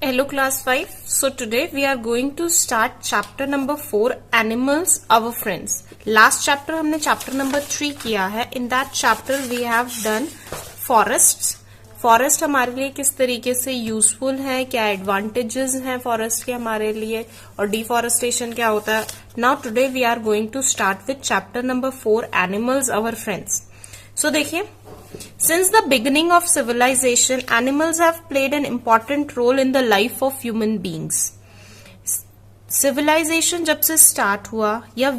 Hello class 5. So today we are going to start chapter number 4 Animals Our Friends. Last chapter हमने chapter number 3 किया है. In that chapter we have done forests. Forest हमारे लिए किस तरीके से useful है, क्या एडवांटेजेस हैं फॉरेस्ट के हमारे लिए और डिफॉरेस्टेशन क्या होता है. Now today we are going to start with chapter number 4 animals our friends. So देखिए, since the beginning of civilization, animals have played an important role in the life of human beings. Civilization जब से start हुआ या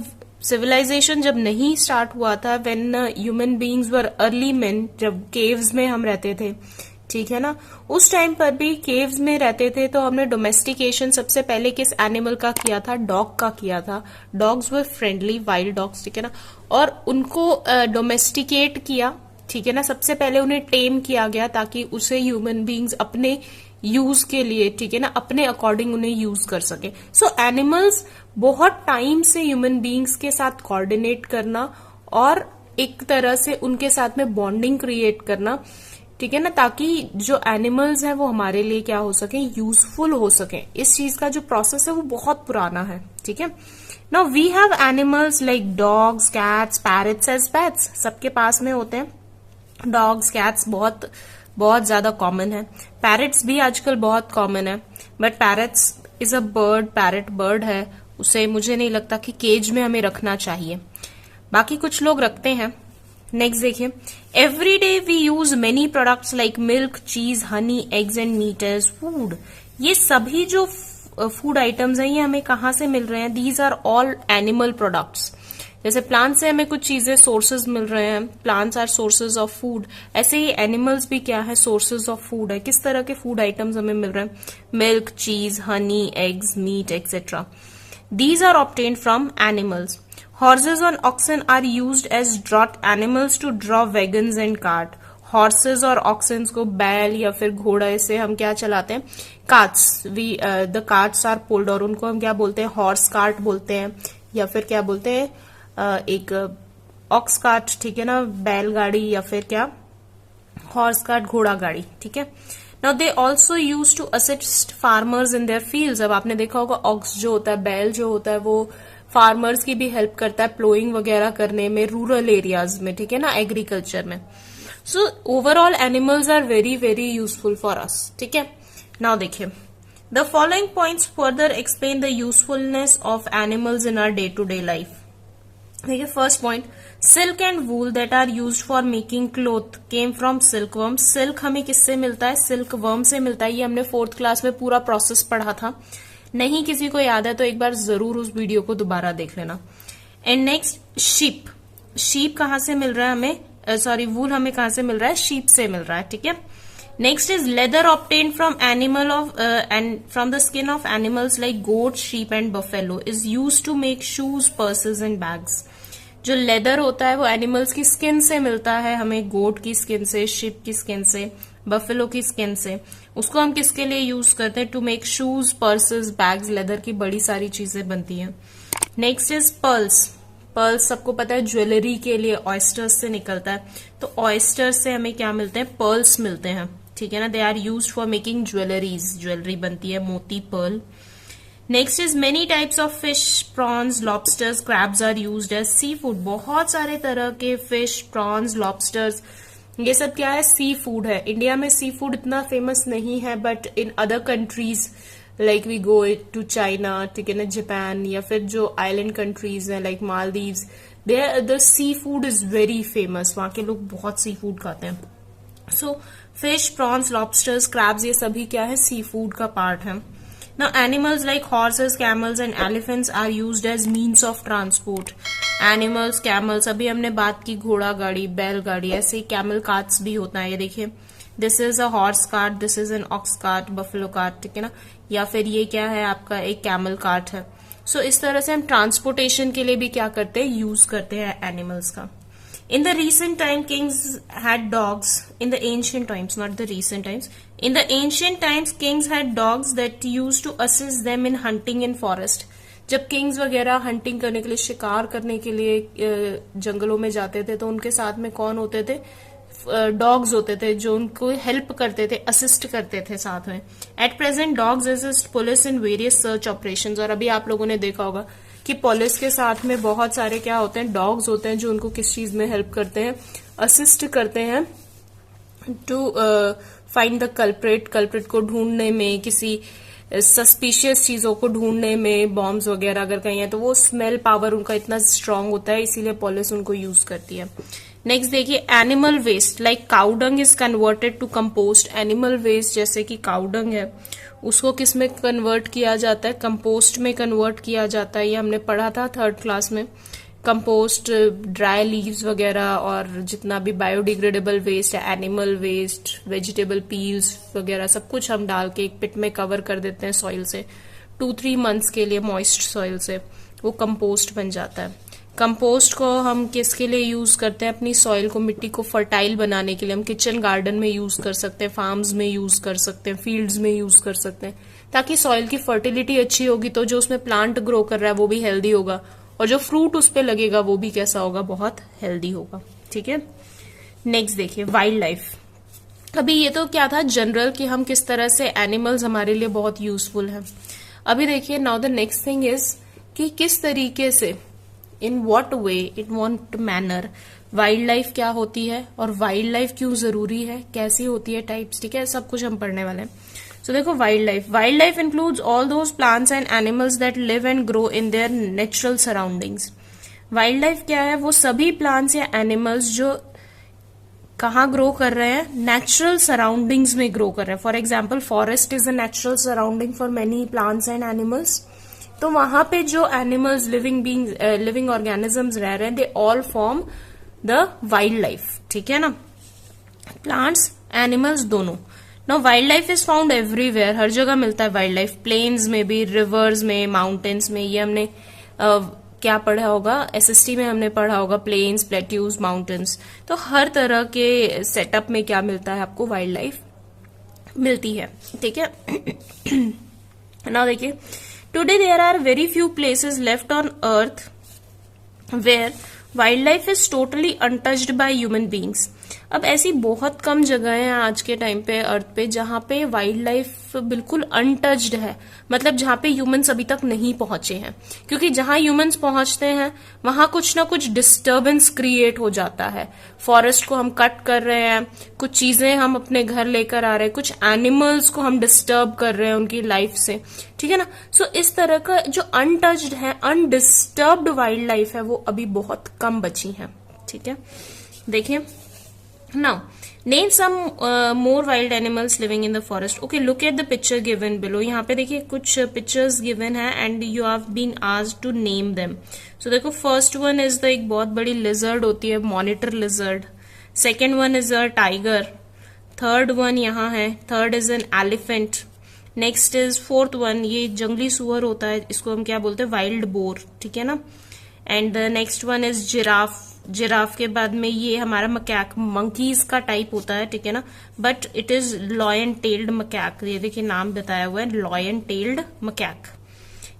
civilization जब नहीं start हुआ था, when human beings were early men, जब caves में हम रहते थे, ठीक है ना, उस टाइम पर भी caves में रहते थे तो हमने domestication सबसे पहले किस animal का किया था? Dog का किया था. Dogs were friendly, wild dogs, ठीक है ना, और उनको domesticate किया, ठीक है ना. सबसे पहले उन्हें टेम किया गया ताकि उसे ह्यूमन बींग्स अपने यूज के लिए, ठीक है ना, अपने अकॉर्डिंग उन्हें यूज कर सके. सो एनिमल्स बहुत टाइम से ह्यूमन बींग्स के साथ कोऑर्डिनेट करना और एक तरह से उनके साथ में बॉन्डिंग क्रिएट करना, ठीक है ना, ताकि जो एनिमल्स हैं वो हमारे लिए क्या हो सके, यूजफुल हो सके. इस चीज का जो प्रोसेस है वो बहुत पुराना है, ठीक है. Now we have animals like dogs, cats, parrots as pets. सबके पास में होते हैं. डॉग्स, कैट्स बहुत बहुत ज्यादा कॉमन है. पैरट्स भी आजकल बहुत कॉमन है, but parrots is a bird. Parrot bird है, उसे मुझे नहीं लगता कि केज में हमें रखना चाहिए. बाकी कुछ लोग रखते हैं. नेक्स्ट देखिए, every day we use many products like milk, cheese, honey, eggs and meat as food. ये सभी जो फूड आइटम्स हैं ये हमें कहाँ से मिल रहे हैं? These are all animal products. जैसे प्लांट से हमें कुछ चीजें सोर्सेज मिल रहे हैं, plants are sources of food, ऐसे ही एनिमल्स भी क्या है, सोर्सेज ऑफ फूड है. किस तरह के फूड आइटम्स हमें मिल रहे हैं? Milk, cheese, honey, eggs, meat etcetera. These are obtained from animals. Horses और oxen are used as draught animals to draw wagons and cart. Horses और ऑक्सन्स को बैल या फिर घोड़ा से हम क्या चलाते हैं? Carts. The carts are pulled, और उनको हम क्या बोलते हैं? हॉर्स कार्ट बोलते हैं, या फिर क्या बोलते हैं? एक ऑक्स कार्ट, ठीक है ना, बैलगाड़ी, या फिर क्या, हॉर्स कार्ट, घोड़ा गाड़ी, ठीक है. Now they also use to assist farmers in their fields. अब आपने देखा होगा ऑक्स जो होता है, बैल जो होता है, वो फार्मर्स की भी हेल्प करता है प्लोइंग वगैरह करने में रूरल एरियाज में, ठीक है ना, एग्रीकल्चर में. So overall animals are very very useful for us, ठीक है. नाउ देखिए, the following points further explain the usefulness of animals in our day to day life. देखिए, first point, silk and wool that are used for making cloth came from silk worm. Silk हमें किससे मिलता है? Silk worm से मिलता है. ये हमने 4th क्लास में पूरा प्रोसेस पढ़ा था. नहीं किसी को याद है तो एक बार जरूर उस वीडियो को दोबारा देख लेना. And next, sheep. शीप कहाँ से मिल रहा है हमें? सॉरी, वूल हमें कहाँ से मिल रहा है? शीप से मिल रहा है, ठीक है. Next is leather obtained from and from the skin of animals like goat, sheep and buffalo is used to make shoes, purses and bags. जो लेदर होता है वो एनिमल्स की स्किन से मिलता है हमें, गोट की स्किन से, शिप की स्किन से, बफेलो की स्किन से. उसको हम किसके लिए यूज करते हैं? To make shoes, purses, bags. Leather की बड़ी सारी चीजें बनती हैं. Next is pearls. पर्ल्स सबको पता है ज्वेलरी के लिए ऑयस्टर्स से निकलता है, तो ऑयस्टर्स से हमें क्या मिलते हैं? पर्ल्स मिलते हैं, ठीक है ना. They are use for making jewelleries. Jewellery बनती है मोती, pearl. Next is many types of fish, prawns, lobsters, crabs are used as sea food. बहुत सारे तरह के फिश, प्रॉन्स, लॉबस्टर्स, ये सब क्या है? सी फूड है. इंडिया में सी फूड इतना फेमस नहीं है, but in other countries like we go to China, ठीक है ना, जापान, या फिर जो आइलैंड कंट्रीज हैं like Maldives, there the sea food is very famous. वहां के लोग बहुत सी फूड खाते हैं. So fish, prawns, lobsters, crabs, ये सभी क्या है? सी फूड का पार्ट है. Now animals like horses, camels and elephants are used as means of transport. Animals, camels, अभी हमने बात की घोड़ा गाड़ी, बैलगाड़ी, ऐसे ही कैमल कार्ट्स भी होता है. ये देखिए, this is a horse cart, this is an ox cart, buffalo cart, ठीक है ना, या फिर ये क्या है आपका? एक कैमल कार्ट है. सो इस तरह से हम ट्रांसपोर्टेशन के लिए भी क्या करते हैं? यूज करते हैं एनिमल्स का. In the recent time, kings had dogs. In the ancient times, not the recent times. In the ancient times, kings had dogs that used to assist them in hunting in forest. जब Kings वगैरह hunting करने के लिए, शिकार करने के लिए जंगलों में जाते थे, तो उनके साथ में कौन होते थे? डॉग्स होते थे जो उनको हेल्प करते थे, असिस्ट करते थे साथ में. At present dogs assist police in various search operations. और अभी आप लोगों ने देखा होगा कि पुलिस के साथ में बहुत सारे क्या होते हैं, डॉग्स होते हैं जो उनको किस चीज में हेल्प करते हैं, असिस्ट करते हैं to find the culprit. Culprit को ढूंढने में, किसी सस्पिशियस चीजों को ढूंढने में, बॉम्ब्स वगैरह अगर कहीं है तो वो स्मेल पावर उनका इतना स्ट्रांग होता है, इसीलिए पुलिस उनको यूज करती है. नेक्स्ट देखिए, animal waste like cow dung is converted to compost. Animal waste जैसे कि काउडंग है, उसको किस में कन्वर्ट किया जाता है, कंपोस्ट में कन्वर्ट किया जाता है. ये हमने पढ़ा था 3rd क्लास में. कंपोस्ट ड्राई लीव्स वगैरह और जितना भी बायोडिग्रेडेबल वेस्ट है, एनिमल वेस्ट, वेजिटेबल पील्स वगैरह सब कुछ हम डाल के एक पिट में कवर कर देते हैं सॉइल से 2-3 मंथ्स के लिए, मॉइस्ट सॉइल से. वो कंपोस्ट बन जाता है. कंपोस्ट को हम किसके लिए यूज करते हैं, अपनी सॉइल को, मिट्टी को फर्टाइल बनाने के लिए. हम किचन गार्डन में यूज कर सकते हैं, फार्म्स में यूज कर सकते हैं, फील्ड्स में यूज कर सकते हैं, ताकि सॉइल की फर्टिलिटी अच्छी होगी तो जो उसमें प्लांट ग्रो कर रहा है वो भी हेल्दी होगा और जो फ्रूट उस पर लगेगा वो भी कैसा होगा, बहुत हेल्दी होगा. ठीक है. नेक्स्ट देखिए, वाइल्ड लाइफ. अभी ये तो क्या था जनरल कि हम किस तरह से एनिमल्स हमारे लिए बहुत यूजफुल हैं. अभी देखिए, now the next thing is कि किस तरीके से, in what way, in what manner wild life क्या होती है और वाइल्ड लाइफ क्यों जरूरी है, कैसी होती है, टाइप्स. ठीक है, सब कुछ हम पढ़ने वाले हैं. So देखो, wild life includes all those plants and animals that live and grow in their natural surroundings. Wild life क्या है, वो सभी प्लांट्स या एनिमल्स जो कहाँ ग्रो कर रहे हैं, नेचुरल सराउंडिंग्स में ग्रो कर रहे हैं. For example, forest is a natural surrounding for many plants and animals. तो वहां पे जो एनिमल्स, लिविंग ऑर्गेनिजम्स रह रहे हैं, they all form the wildlife. ठीक है ना, प्लांट्स, एनिमल्स दोनों. Now wild life is found everywhere, हर जगह मिलता है वाइल्ड लाइफ. प्लेन्स में भी, रिवर्स में, माउंटेन्स में. ये हमने क्या पढ़ा होगा, एसएसटी में हमने पढ़ा होगा, प्लेन्स, प्लेट्यूज, माउंटेन्स. तो हर तरह के सेटअप में क्या मिलता है आपको, वाइल्ड लाइफ मिलती है. ठीक है. नाउ देखिए, today there are very few places left on earth where wild life is totally untouched by human beings. अब ऐसी बहुत कम जगह हैं आज के टाइम पे अर्थ पे जहां पे वाइल्ड लाइफ बिल्कुल अनटच्ड है, मतलब जहां पे ह्यूमंस अभी तक नहीं पहुंचे हैं. क्योंकि जहां ह्यूमंस पहुंचते हैं वहां कुछ ना कुछ डिस्टर्बेंस क्रिएट हो जाता है. फॉरेस्ट को हम कट कर रहे हैं, कुछ चीजें हम अपने घर लेकर आ रहे हैं, कुछ एनिमल्स को हम डिस्टर्ब कर रहे हैं उनकी लाइफ से. ठीक है ना. सो इस तरह का जो अनटच्ड है, अनडिस्टर्ब्ड वाइल्ड लाइफ है, वो अभी बहुत कम बची है. ठीक है. देखिए, now name some more wild animals living in the forest. Okay, look at the picture given below. यहाँ पे देखिए कुछ pictures given है and you have been asked to name them. So देखो, first one is the एक बहुत बड़ी lizard होती है, monitor lizard. Second one is a tiger. Third one यहाँ है, third is an elephant. Next is fourth one, ये जंगली सुअर होता है, इसको हम क्या बोलते हैं, wild boar. ठीक है ना. And the next one is giraffe. Giraffe के बाद में ये हमारा मकैक, मंकीज का टाइप होता है. ठीक है ना, but it is lion tailed macaque. ये देखिए नाम बताया हुआ है, लॉयन टेल्ड मकैक.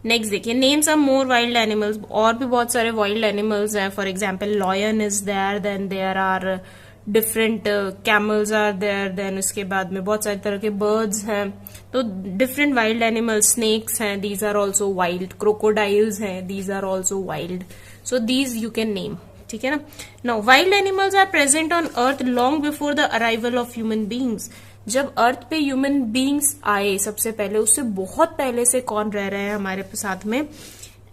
नेक्स्ट देखिए, name some more wild animals. और भी बहुत सारे वाइल्ड एनिमल्स हैं. For example, lion is there, then there are different camels are there, then उसके बाद में बहुत सारे तरह के बर्ड्स हैं. तो डिफरेंट वाइल्ड एनिमल्स, स्नेक्स हैं, these are also wild. Crocodiles हैं, these are also wild. So these you can name. ठीक है ना. Now wild animals are present on earth long before the arrival of human beings. जब earth पे human beings आए सबसे पहले, उससे बहुत पहले से कौन रह रहे हैं हमारे साथ में,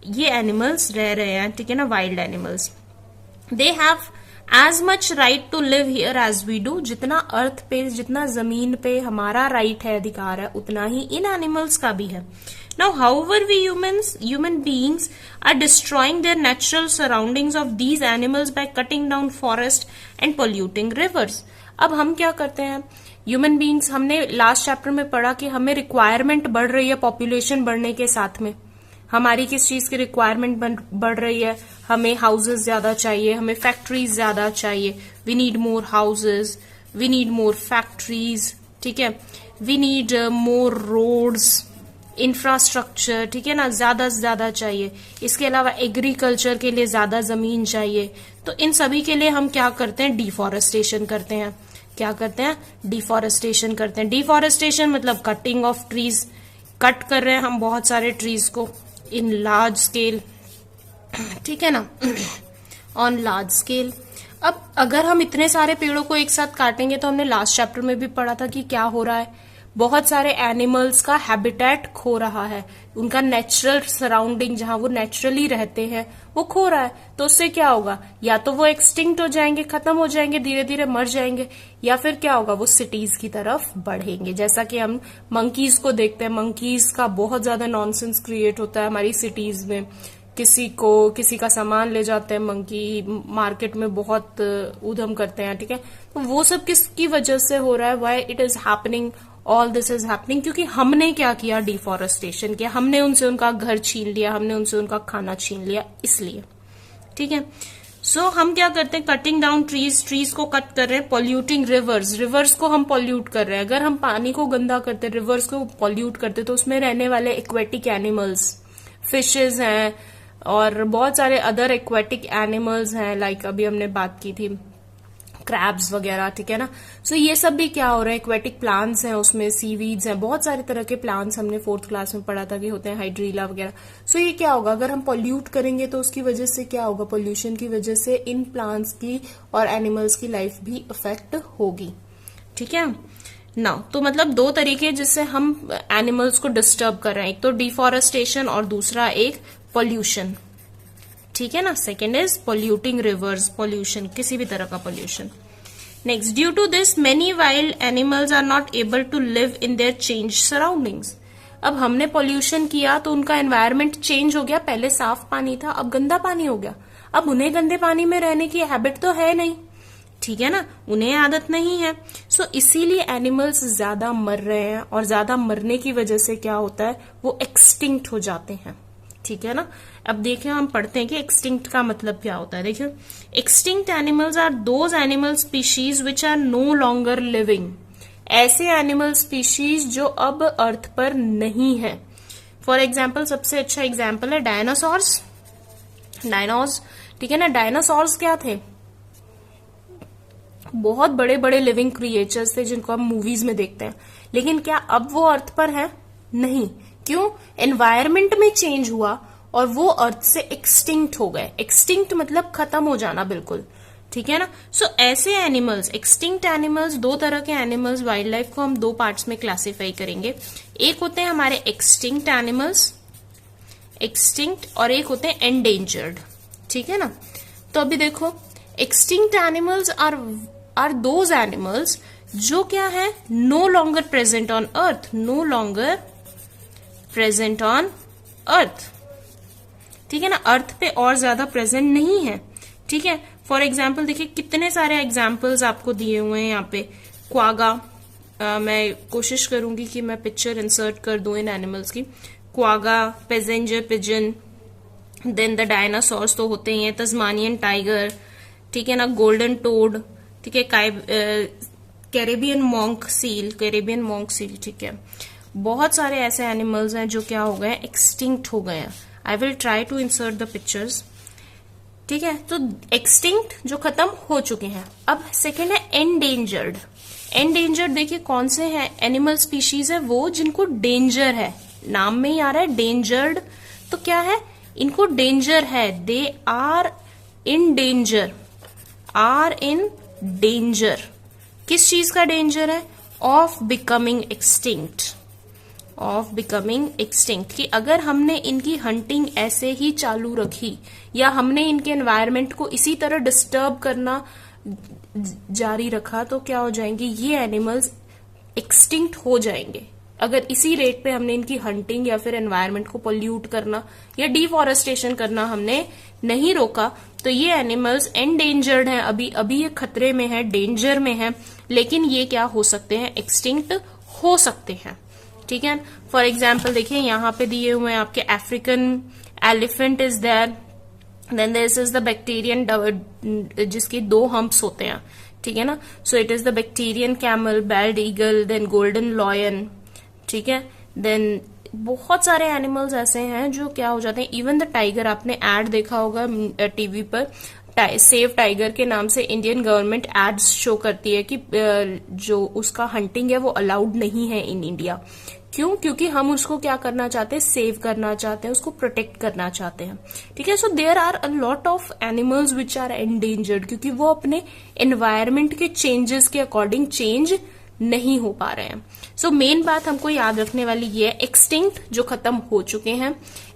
ये एनिमल्स रह रहे हैं. ठीक है ना, wild animals. They have as much right to live here as we do. जितना अर्थ पे, जितना जमीन पे हमारा राइट है, अधिकार है, उतना ही इन एनिमल्स का भी है. Now, however, we human beings are destroying their natural surroundings of these animals by cutting down forest and polluting rivers. अब हम क्या करते हैं, ह्यूमन बींग्स, हमने लास्ट चैप्टर में पढ़ा कि हमें रिक्वायरमेंट बढ़ रही है पॉपुलेशन बढ़ने के साथ में. हमारी किस चीज की रिक्वायरमेंट बढ़ रही है, हमें हाउसेज ज्यादा चाहिए, हमें फैक्ट्रीज ज्यादा चाहिए. We need more houses, we need more factories. ठीक है, we need more roads. Infrastructure, ठीक है ना, ज्यादा से ज्यादा चाहिए। इसके अलावा एग्रीकल्चर के लिए ज्यादा जमीन चाहिए। तो इन सभी के लिए हम क्या करते हैं, डिफॉरेस्टेशन करते हैं। क्या करते हैं, डिफॉरेस्टेशन करते हैं। डिफॉरेस्टेशन मतलब कटिंग ऑफ ट्रीज, कट कर रहे हैं हम बहुत सारे ट्रीज को इन लार्ज स्केल, ठीक है ना, ऑन लार्ज स्केल। अब अगर हम इतने सारे पेड़ों को एक साथ काटेंगे तो हमने लास्ट चैप्टर में भी पढ़ा था कि क्या हो रहा है, बहुत सारे एनिमल्स का हैबिटेट खो रहा है, उनका नेचुरल सराउंडिंग जहां वो नेचुरली रहते हैं वो खो रहा है। तो उससे क्या होगा, या तो वो एक्सटिंक्ट हो जाएंगे, खत्म हो जाएंगे, धीरे धीरे मर जाएंगे, या फिर क्या होगा, वो सिटीज की तरफ बढ़ेंगे। जैसा कि हम मंकीज को देखते हैं, मंकीज का बहुत ज्यादा नॉनसेंस क्रिएट होता है हमारी सिटीज में। किसी का सामान ले जाते हैं मंकी, मार्केट में बहुत उधम करते हैं, ठीक है। तो वो सब किसकी वजह से हो रहा है, why it is happening, all this is happening, क्योंकि हमने क्या किया, डिफॉरेस्टेशन किया, हमने उनसे उनका घर छीन लिया, हमने उनसे उनका खाना छीन लिया, इसलिए, ठीक है। सो हम क्या करते हैं, कटिंग डाउन ट्रीज को कट कर रहे हैं, पॉल्यूटिंग रिवर्स को हम पॉल्यूट कर रहे हैं। अगर हम पानी को गंदा करते, रिवर्स को पॉल्यूट करते, तो उसमें रहने वाले एक्वेटिक एनिमल्स, फिशेज हैं और बहुत सारे अदर एक्वेटिक एनिमल्स हैं, लाइक अभी हमने बात की थी क्रैब्स वगैरह, ठीक है ना। सो ये सब भी क्या हो रहा है, एक्वेटिक प्लांट्स हैं, उसमें सीवीड्स हैं, बहुत सारे तरह के प्लांट्स हमने 4th क्लास में पढ़ा था कि होते हैं, हाइड्रीला वगैरह। सो ये क्या होगा, अगर हम पॉल्यूट करेंगे तो उसकी वजह से क्या होगा, पोल्यूशन की वजह से इन प्लांट्स की और एनिमल्स की लाइफ भी अफेक्ट होगी, ठीक है ना। तो मतलब दो तरीके जिससे हम एनिमल्स को डिस्टर्ब कर रहे हैं, एक तो डिफॉरेस्टेशन और दूसरा एक पॉल्यूशन, ठीक है ना। Second is polluting rivers, pollution, किसी भी तरह का pollution. Next, due to this many wild animals are not able to live in their change surroundings. अब हमने पॉल्यूशन किया तो उनका एनवायरमेंट चेंज हो गया, पहले साफ पानी था अब गंदा पानी हो गया। अब उन्हें गंदे पानी में रहने की हैबिट तो है नहीं, ठीक है ना, उन्हें आदत नहीं है। सो इसीलिए एनिमल्स ज्यादा मर रहे हैं, और ज्यादा मरने की वजह से क्या होता है, वो एक्सटिंक्ट हो जाते हैं, ठीक है ना। अब देखिए हम पढ़ते हैं कि एक्सटिंक्ट का मतलब क्या होता है। देखिए, extinct animals are those animal species which are no longer living. ऐसे एनिमल स्पीशीज जो अब अर्थ पर नहीं है। फॉर एग्जाम्पल, सबसे अच्छा एग्जाम्पल है डायनासोर्स, ठीक है ना। डायनासोर्स क्या थे, बहुत बड़े बड़े लिविंग क्रिएचर्स थे जिनको हम मूवीज में देखते हैं, लेकिन क्या अब वो अर्थ पर है, नहीं। क्यों, एनवायरमेंट में चेंज हुआ और वो अर्थ से एक्सटिंक्ट हो गए। एक्सटिंक्ट मतलब खत्म हो जाना बिल्कुल, ठीक है ना। सो ऐसे एनिमल्स, एक्सटिंक्ट एनिमल्स, दो तरह के एनिमल्स, वाइल्ड लाइफ को हम दो पार्ट्स में क्लासिफाई करेंगे। एक होते हैं हमारे एक्सटिंक्ट एनिमल्स, एक्सटिंक्ट, और एक होते हैं एंडेंजर्ड, ठीक है ना। तो अभी देखो, extinct animals are those animals जो क्या है, no longer present on earth, no longer present on earth, ठीक है ना, अर्थ पे और ज्यादा प्रेजेंट नहीं है, ठीक है। फॉर एग्जाम्पल देखिए, कितने सारे एग्जाम्पल्स आपको दिए हुए हैं यहाँ पे। क्वागा, मैं कोशिश करूंगी कि मैं पिक्चर इंसर्ट कर दूं इन एनिमल्स की। Quagga, passenger pigeon, then the dinosaurs तो होते ही हैं, तस्मानियन टाइगर, ठीक है ना, गोल्डन टोड, ठीक है, कैरेबियन मॉन्क सील, ठीक है। बहुत सारे ऐसे एनिमल्स हैं जो क्या हो गए, एक्सटिंक्ट हो गए हैं। I will try to insert the pictures, ठीक है। तो एक्सटिंक्ट जो खत्म हो चुके हैं। अब सेकेंड है एंडेंजर्ड। एंडेंजर्ड देखिए कौन से हैं एनिमल स्पीशीज है, वो जिनको डेंजर है, नाम में ही आ रहा है डेंजर्ड। तो क्या है, इनको डेंजर है, they are in danger, are in danger. किस चीज का डेंजर है, of becoming extinct, of becoming extinct. कि अगर हमने इनकी हंटिंग ऐसे ही चालू रखी या हमने इनके एनवायरमेंट को इसी तरह डिस्टर्ब करना जारी रखा तो क्या हो जाएंगे, ये एनिमल्स एक्सटिंक्ट हो जाएंगे। अगर इसी रेट पे हमने इनकी हंटिंग या फिर एनवायरमेंट को पोल्यूट करना या डिफॉरेस्टेशन करना हमने नहीं रोका तो ये एनिमल्स एंडेंजर्ड हैं, अभी ये खतरे में है, डेंजर में है, लेकिन ये क्या हो सकते हैं, एक्सटिंक्ट हो सकते हैं, ठीक है। फॉर एग्जाम्पल देखिए यहाँ पे दिए हुए हैं आपके, African elephant is there, then this is the Bactrian, जिसकी 2 हम्प्स होते हैं, ठीक है ना। So it is the Bactrian camel, bald eagle, then golden lion, ठीक है, देन बहुत सारे एनिमल्स ऐसे हैं जो क्या हो जाते हैं, इवन द टाइगर, आपने एड देखा होगा टीवी पर, सेव टाइगर के नाम से इंडियन गवर्नमेंट एड्स शो करती है कि जो उसका हंटिंग है वो अलाउड नहीं है इन इंडिया। क्यों? क्योंकि हम उसको क्या करना चाहते हैं, सेव करना चाहते हैं, उसको प्रोटेक्ट करना चाहते हैं। ठीक है, so there are a lot of animals which are endangered, क्योंकि वो अपने एनवायरमेंट के चेंजेस के अकॉर्डिंग चेंज नहीं हो पा रहे हैं। सो मेन बात हमको याद रखने वाली ये है, एक्सटिंक्ट जो खत्म हो चुके हैं,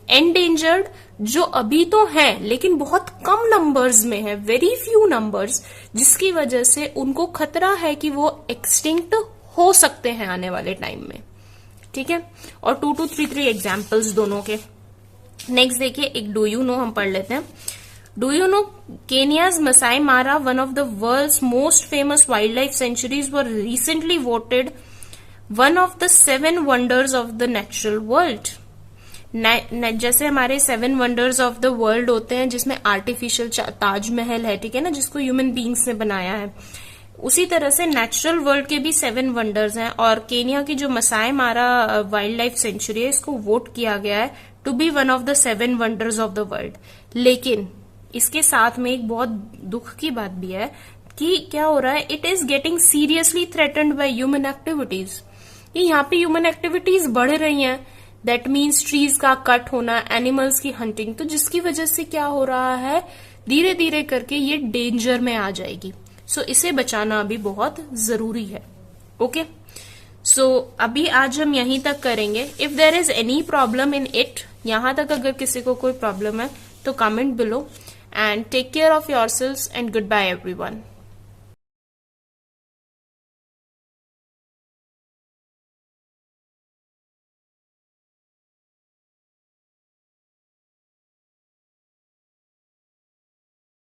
एंडेंजर्ड जो अभी तो हैं लेकिन बहुत कम नंबर्स में है, वेरी फ्यू नंबर्स, जिसकी वजह से उनको खतरा है कि वो एक्सटिंक्ट हो सकते हैं आने वाले टाइम में। ठीक है, और 2 to 3 एग्जाम्पल्स दोनों के। नेक्स्ट देखिए, एक डू यू नो हम पढ़ लेते हैं। Do you know Kenya's Masai Mara, one of the world's most famous wild life sanctuaries, were recently voted one of the 7 wonders of the natural world. जैसे हमारे 7 वंडर्स ऑफ द वर्ल्ड होते हैं जिसमें artificial Taj Mahal है, ठीक है ना, जिसको ह्यूमन बींग्स ने बनाया है, उसी तरह से नेचुरल वर्ल्ड के भी 7 वंडर्स हैं। और केनिया की जो मसाई मारा वाइल्ड लाइफ सेंचुरी है, इसको वोट किया गया है to be one of the 7 wonders of the world. लेकिन इसके साथ में एक बहुत दुख की बात भी है कि क्या हो रहा है, it is getting seriously threatened by human activities. यहाँ पे ह्यूमन एक्टिविटीज बढ़ रही हैं, दैट मीन्स ट्रीज का कट होना, एनिमल्स की हंटिंग, तो जिसकी वजह से क्या हो रहा है, धीरे धीरे करके ये डेंजर में आ जाएगी। सो इसे बचाना अभी बहुत जरूरी है। ओके, सो अभी आज हम यहीं तक करेंगे। If there is any problem in it, यहां तक अगर किसी को कोई प्रॉब्लम है तो comment below, and take care of yourselves and good bye everyone.